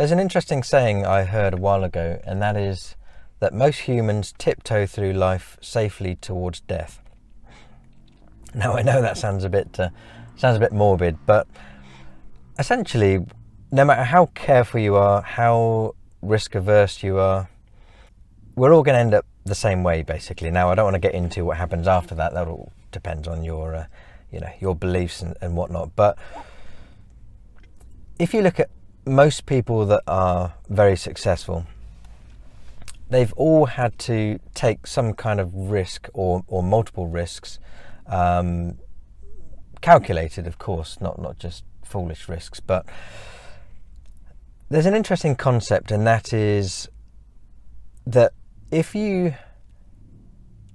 There's an interesting saying I heard a while ago, and that is that most humans tiptoe through life safely towards death. Now, I know that sounds a bit morbid, but essentially, no matter how careful you are, how risk averse you are, we're all going to end up the same way, basically. Now, I don't want to get into what happens after that. That all depends on your beliefs and whatnot. But if you look at most people that are very successful, they've all had to take some kind of risk or multiple risks, calculated, of course, not just foolish risks. But there's an interesting concept, and that is that if you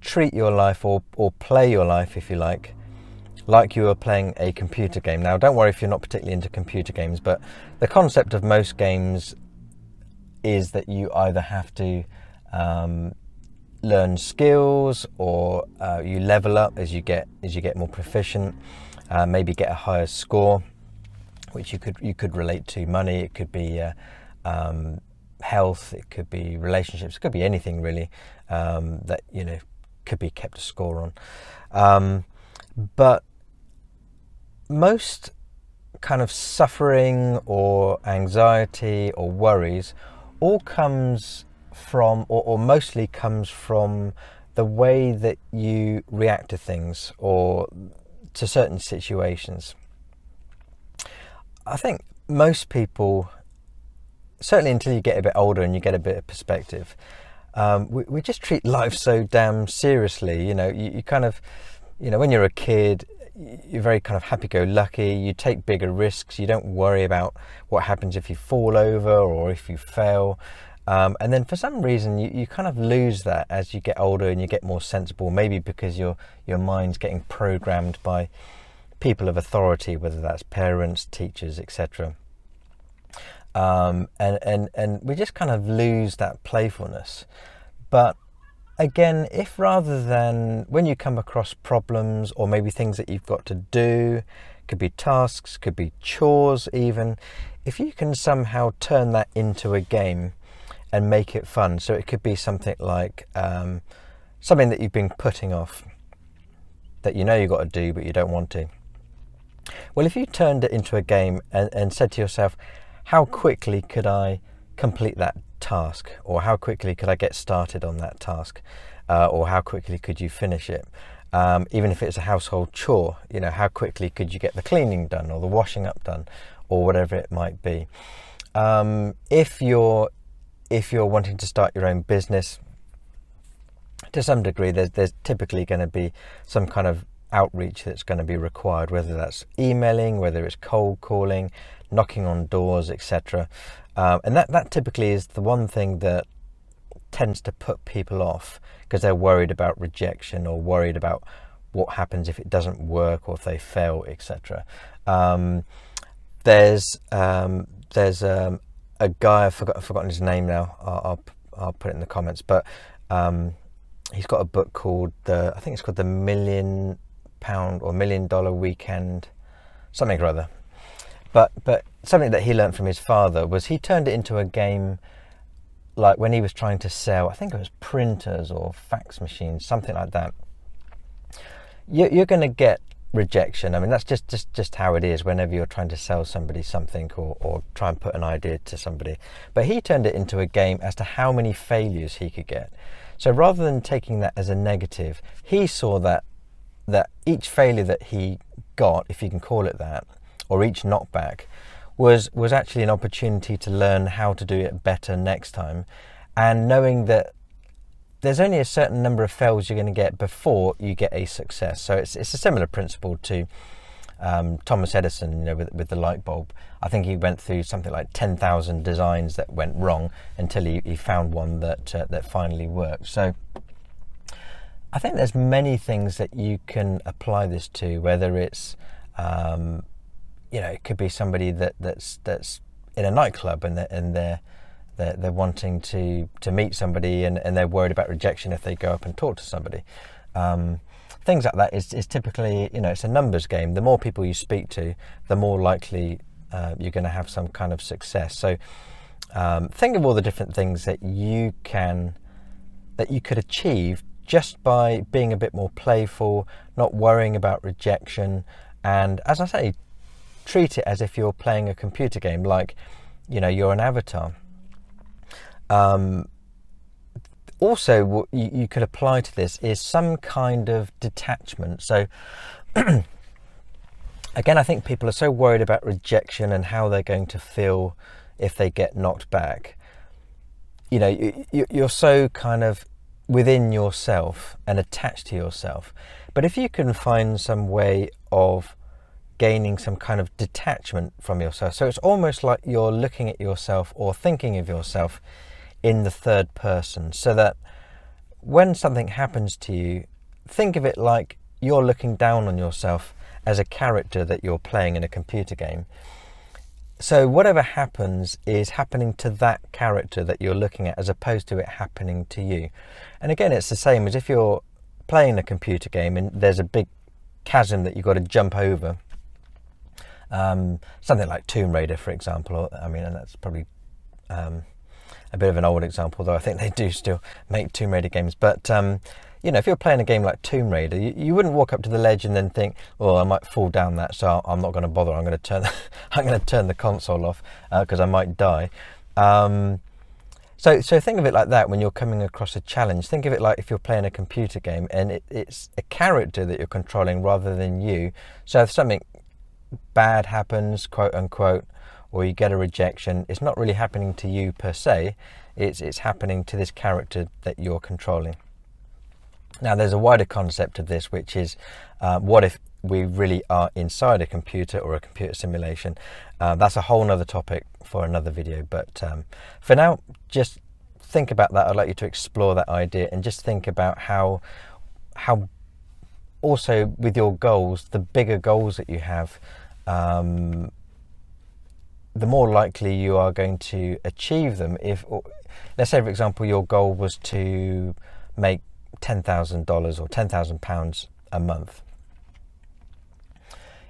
treat your life or play your life, if you like you were playing a computer game. Now, don't worry if you're not particularly into computer games, but the concept of most games is that you either have to learn skills, or you level up as you get more proficient, maybe get a higher score, which you could relate to money. It could be health, it could be relationships, it could be anything really that could be kept a score on. But most kind of suffering or anxiety or worries all comes from, or mostly comes from, the way that you react to things or to certain situations. I think most people, certainly until you get a bit older and you get a bit of perspective, we just treat life so damn seriously. You kind of, when you're a kid, you're very kind of happy-go-lucky. You take bigger risks. You don't worry about what happens if you fall over or if you fail. And then for some reason, you kind of lose that as you get older and you get more sensible, maybe because your mind's getting programmed by people of authority, whether that's parents, teachers, etc. And we just kind of lose that playfulness. But again, if rather than, when you come across problems or maybe things that you've got to do, could be tasks, could be chores even, if you can somehow turn that into a game and make it fun. So it could be something like something that you've been putting off, that you've got to do but you don't want to. Well, if you turned it into a game and said to yourself, how quickly could I complete that task, or how quickly could I get started on that task, or how quickly could you finish it, even if it's a household chore, how quickly could you get the cleaning done or the washing up done, or whatever it might be. If you're wanting to start your own business, to some degree there's typically going to be some kind of outreach that's going to be required, whether that's emailing, whether it's cold calling, knocking on doors, etc. And that typically is the one thing that tends to put people off, because they're worried about rejection or worried about what happens if it doesn't work or if they fail, etc. There's a guy, I've forgotten his name now. I'll put it in the comments, but he's got a book called I think it's called the £1 Million or $1 Million Weekend, something or other. But something that he learned from his father was he turned it into a game, like when he was trying to sell, I think it was printers or fax machines, something like that. You're going to get rejection. I mean, that's just how it is whenever you're trying to sell somebody something or try and put an idea to somebody. But he turned it into a game as to how many failures he could get. So rather than taking that as a negative, he saw that each failure that he got, if you can call it that, or each knockback, was actually an opportunity to learn how to do it better next time, and knowing that there's only a certain number of fails you're going to get before you get a success. So it's a similar principle to Thomas Edison, with the light bulb. I think he went through something like 10,000 designs that went wrong until he found one that finally worked. So I think there's many things that you can apply this to, whether it's it could be somebody that's in a nightclub and they're wanting to meet somebody and they're worried about rejection if they go up and talk to somebody. Things like that is typically, it's a numbers game. The more people you speak to, the more likely you're going to have some kind of success. So Think of all the different things that you could achieve just by being a bit more playful, not worrying about rejection, and as I say, treat it as if you're playing a computer game, like, you know, you're an avatar. Also, what you could apply to this is some kind of detachment. So again, I think people are so worried about rejection and how they're going to feel if they get knocked back. You know, you're so kind of within yourself and attached to yourself. But if you can find some way of gaining some kind of detachment from yourself, so it's almost like you're looking at yourself or thinking of yourself in the third person, so that when something happens to you, think of it like you're looking down on yourself as a character that you're playing in a computer game. So whatever happens is happening to that character that you're looking at, as opposed to it happening to you. And again, it's the same as if you're playing a computer game and there's a big chasm that you've got to jump over. Something like Tomb Raider, for example. I mean, and that's probably a bit of an old example, though I think they do still make Tomb Raider games. But you know, if you're playing a game like Tomb Raider, you wouldn't walk up to the ledge and then think, "Oh, I might fall down that, so I'm not going to bother. I'm going to turn the console off because I might die." So think of it like that when you're coming across a challenge. Think of it like if you're playing a computer game and it's a character that you're controlling rather than you. So if something bad happens, quote unquote, or you get a rejection, it's not really happening to you per se. It's happening to this character that you're controlling. Now, there's a wider concept of this, which is what if we really are inside a computer or a computer simulation? That's a whole nother topic for another video. But for now, just think about that. I'd like you to explore that idea and just think about how also with your goals, the bigger goals that you have, the more likely you are going to achieve them. If, let's say, for example, your goal was to make $10,000 or £10,000 a month.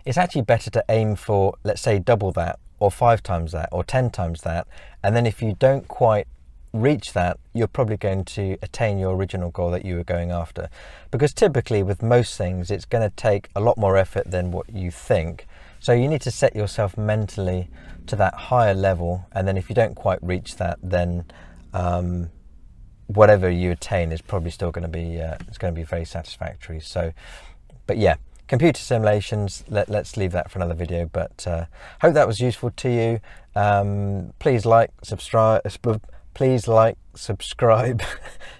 It's actually better to aim for, let's say, double that, or 5 times that, or 10 times that. And then if you don't quite reach that, you're probably going to attain your original goal that you were going after. Because typically with most things, it's going to take a lot more effort than what you think. So you need to set yourself mentally to that higher level. And then if you don't quite reach that, then whatever you attain is probably still going to be it's going to be very satisfactory. So, but yeah, computer simulations, let's leave that for another video. But hope that was useful to you. Please like, subscribe,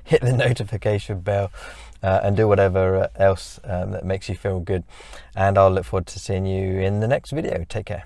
hit the notification bell, and do whatever else that makes you feel good. And I'll look forward to seeing you in the next video. Take care.